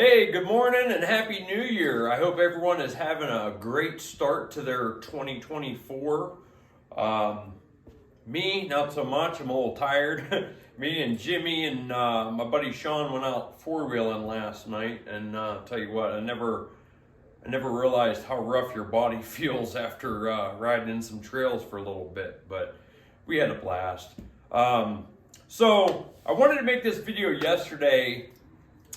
Hey, good morning and Happy New Year. I hope everyone is having a great start to their 2024. Me, not so much. I'm a little tired. Me and Jimmy and my buddy Sean went out four-wheeling last night, and tell you what, I never realized how rough your body feels after riding in some trails for a little bit, but we had a blast. So I wanted to make this video yesterday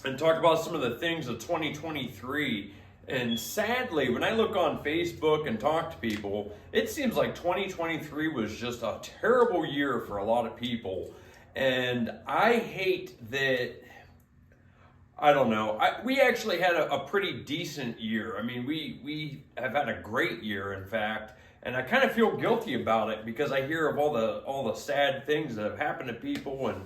and talk about some of the things of 2023. And sadly, when I look on Facebook and talk to people, it seems like 2023 was just a terrible year for a lot of people. And I hate that. I don't know. We actually had a pretty decent year. I mean, we have had a great year, in fact, and I kind of feel guilty about it because I hear of all the sad things that have happened to people, and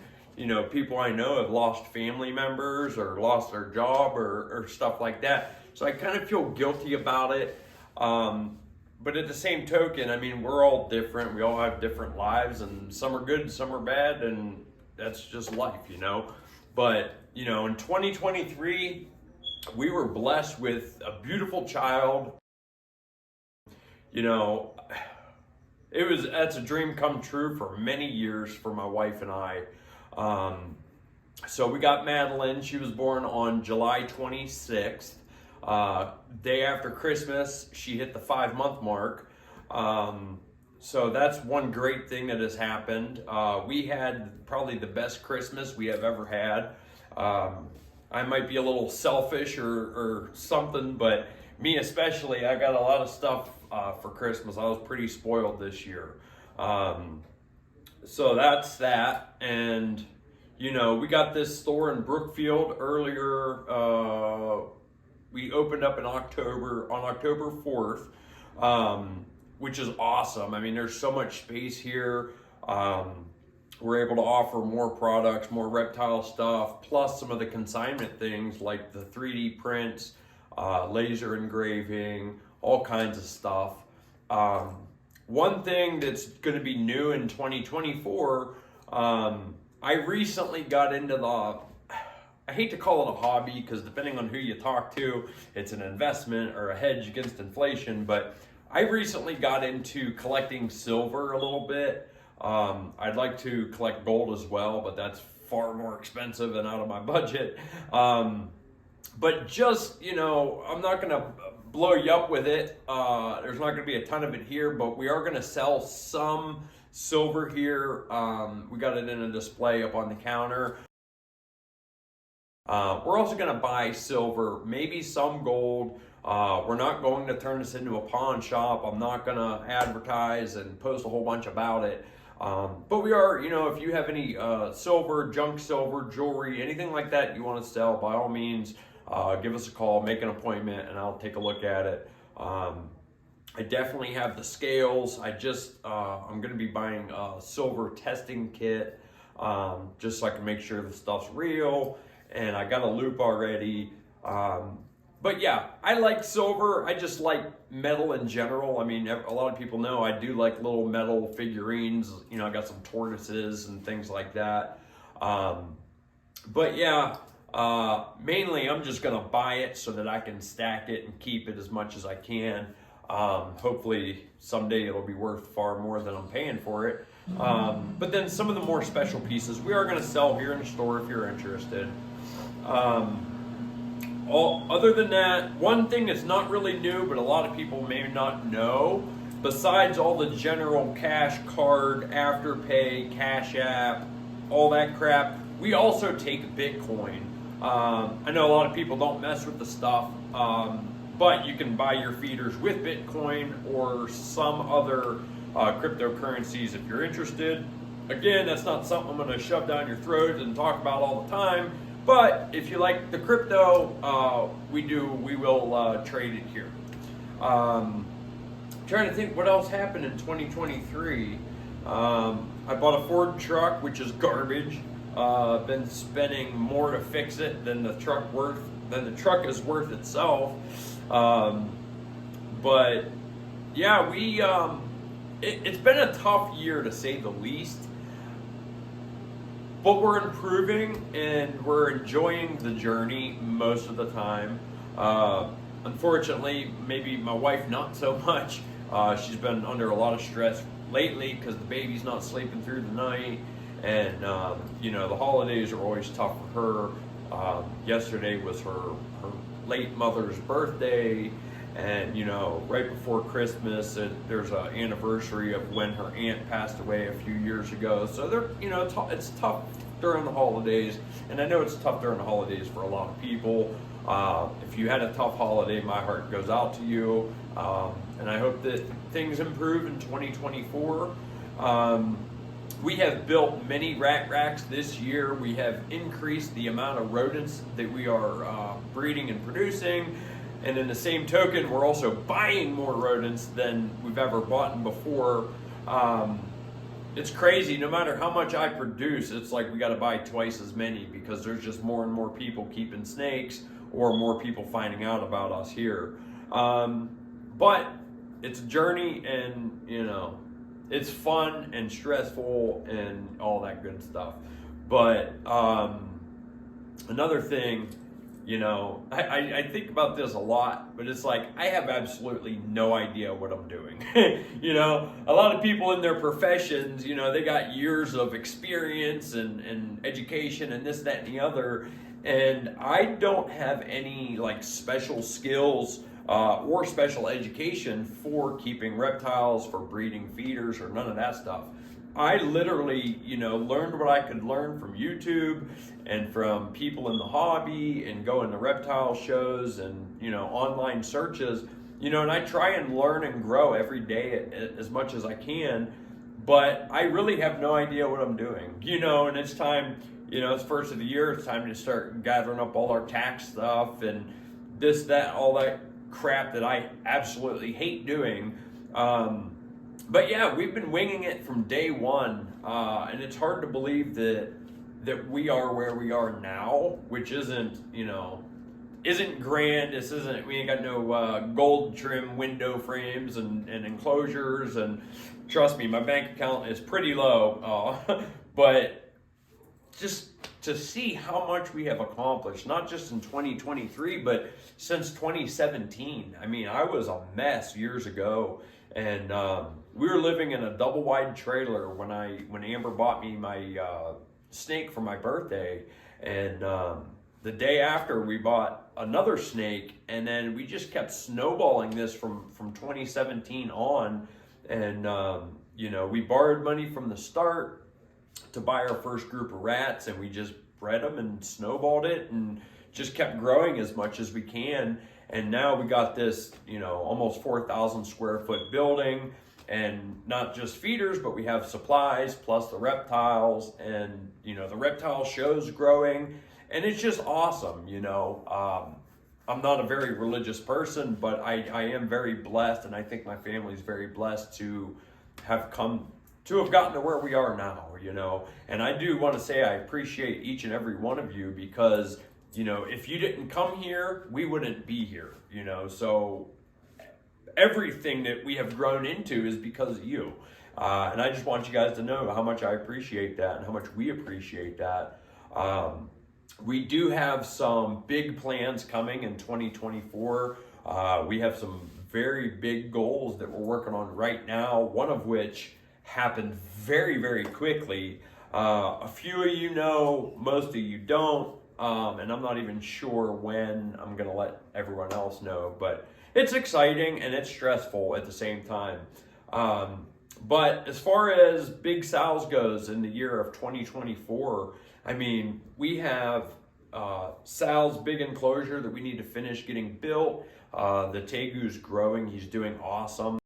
people I know have lost family members or lost their job or stuff like that. So I kind of feel guilty about it. But at the same token, I mean, we're all different. We all have different lives, and some are good, some are bad, and that's just life, But, in 2023, we were blessed with a beautiful child. That's a dream come true for many years for my wife and I. So we got Madeline. She was born on July 26th. Day after Christmas, she hit the 5-month mark. So that's one great thing that has happened. We had probably the best Christmas we have ever had. I might be a little selfish or something, but me especially, I got a lot of stuff for Christmas. I was pretty spoiled this year. So that's that. And, we got this store in Brookfield earlier. We opened up on October 4th, which is awesome. I mean, there's so much space here. We're able to offer more products, more reptile stuff, plus some of the consignment things like the 3D prints, laser engraving, all kinds of stuff. One thing that's going to be new in 2024, I recently got into I hate to call it a hobby because depending on who you talk to, it's an investment or a hedge against inflation, but I recently got into collecting silver a little bit. I'd like to collect gold as well, but that's far more expensive and out of my budget. But just, I'm not going to blow you up with it. There's not going to be a ton of it here, but we are going to sell some silver here. We got it in a display up on the counter. We're also going to buy silver, maybe some gold. We're not going to turn this into a pawn shop. I'm not going to advertise and post a whole bunch about it. But we are, if you have any silver, junk silver, jewelry, anything like that you want to sell, by all means, give us a call, make an appointment, and I'll take a look at it. I definitely have the scales. I'm going to be buying a silver testing kit, just so I can make sure the stuff's real. And I got a loop already. But yeah, I like silver. I just like metal in general. I mean, a lot of people know I do like little metal figurines. I got some tortoises and things like that. But yeah, mainly I'm just gonna buy it so that I can stack it and keep it as much as I can. Hopefully someday it'll be worth far more than I'm paying for it. But then some of the more special pieces we are gonna sell here in the store if you're interested. Other than that, one thing that's not really new, but a lot of people may not know, besides all the general cash card, Afterpay, Cash App, all that crap, we also take Bitcoin. I know a lot of people don't mess with the stuff, but you can buy your feeders with Bitcoin or some other cryptocurrencies if you're interested. Again, that's not something I'm going to shove down your throat and talk about all the time. But if you like the crypto, we will trade it here. Trying to think what else happened in 2023. I bought a Ford truck, which is garbage. Been spending more to fix it than the truck is worth itself. But yeah, it's been a tough year to say the least. but we're improving and we're enjoying the journey most of the time. Unfortunately, maybe my wife not so much. She's been under a lot of stress lately because the baby's not sleeping through the night, and the holidays are always tough for her. Yesterday was her late mother's birthday, and right before Christmas, there's an anniversary of when her aunt passed away a few years ago. So it's tough during the holidays, and I know it's tough during the holidays for a lot of people. If you had a tough holiday, my heart goes out to you, and I hope that things improve in 2024. We have built many rat racks this year. We have increased the amount of rodents that we are breeding and producing. And in the same token, we're also buying more rodents than we've ever bought before. It's crazy. No matter how much I produce, it's like we got to buy twice as many because there's just more and more people keeping snakes or more people finding out about us here. But it's a journey, and it's fun and stressful and all that good stuff. But another thing, I think about this a lot, but it's like I have absolutely no idea what I'm doing. A lot of people in their professions, they got years of experience and education and this, that, and the other. And I don't have any like special skills or special education for keeping reptiles, for breeding feeders, or none of that stuff. I literally, learned what I could learn from YouTube and from people in the hobby and going to reptile shows and, online searches, and I try and learn and grow every day as much as I can, but I really have no idea what I'm doing, and it's time, it's first of the year, it's time to start gathering up all our tax stuff and this, that, all that crap that I absolutely hate doing. But yeah, we've been winging it from day one, and it's hard to believe that we are where we are now, which isn't grand. We ain't got no gold trim window frames and enclosures, and trust me, my bank account is pretty low, but just to see how much we have accomplished, not just in 2023, but since 2017. I mean, I was a mess years ago, and we were living in a double wide trailer when Amber bought me my snake for my birthday, and the day after we bought another snake, and then we just kept snowballing this from 2017 on, and we borrowed money from the start to buy our first group of rats, and we just bred them and snowballed it and just kept growing as much as we can. And now we got this, almost 4,000 square foot building, and not just feeders, but we have supplies plus the reptiles, and the reptile show's growing, and it's just awesome. I'm not a very religious person, but I am very blessed, and I think my family's very blessed to have gotten to where we are now, and I do want to say I appreciate each and every one of you, because if you didn't come here, we wouldn't be here, so everything that we have grown into is because of you. And I just want you guys to know how much I appreciate that and how much we appreciate that. We do have some big plans coming in 2024. We have some very big goals that we're working on right now, one of which happened very, very quickly. A few of you know, most of you don't, and I'm not even sure when I'm going to let everyone else know, but it's exciting and it's stressful at the same time. But as far as Big Sal's goes in the year of 2024, I mean, we have Sal's big enclosure that we need to finish getting built. The Tegu's growing. He's doing awesome.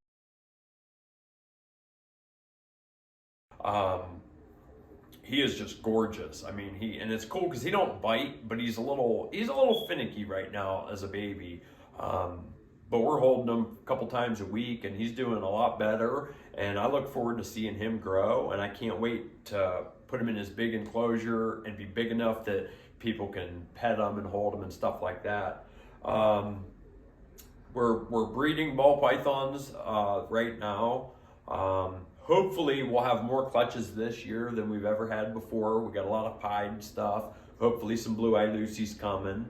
He is just gorgeous. I mean, and it's cool because he don't bite, but he's a little finicky right now as a baby. But we're holding him a couple times a week, and he's doing a lot better. And I look forward to seeing him grow, and I can't wait to put him in his big enclosure and be big enough that people can pet him and hold him and stuff like that. We're breeding ball pythons right now. Hopefully we'll have more clutches this year than we've ever had before. We got a lot of pied stuff. Hopefully some Blue Eye Lucy's coming.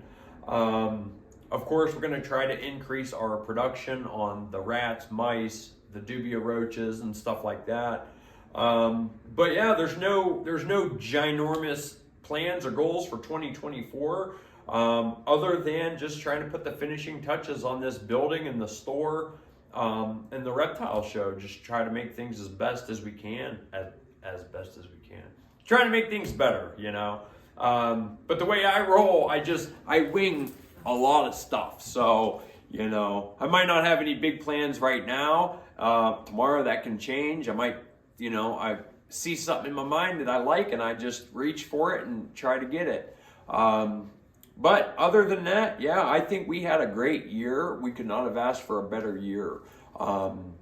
Of course, we're going to try to increase our production on the rats, mice, the dubia roaches, and stuff like that. But yeah, there's no ginormous plans or goals for 2024, other than just trying to put the finishing touches on this building and the store, and the reptile show. Just try to make things as best as we can, as best as we can. Trying to make things better, you know. But the way I roll, I wing a lot of stuff. So, you know, I might not have any big plans right now. Tomorrow that can change. I might, you know, I see something in my mind that I like and I just reach for it and try to get it. But other than that, yeah, I think we had a great year. We could not have asked for a better year. And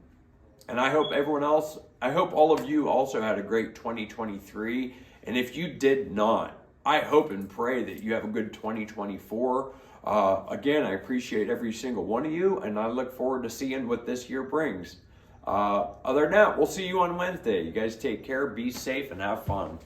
I hope all of you also had a great 2023. And if you did not, I hope and pray that you have a good 2024. Again, I appreciate every single one of you, and I look forward to seeing what this year brings. Other than that, we'll see you on Wednesday. You guys take care, be safe, and have fun.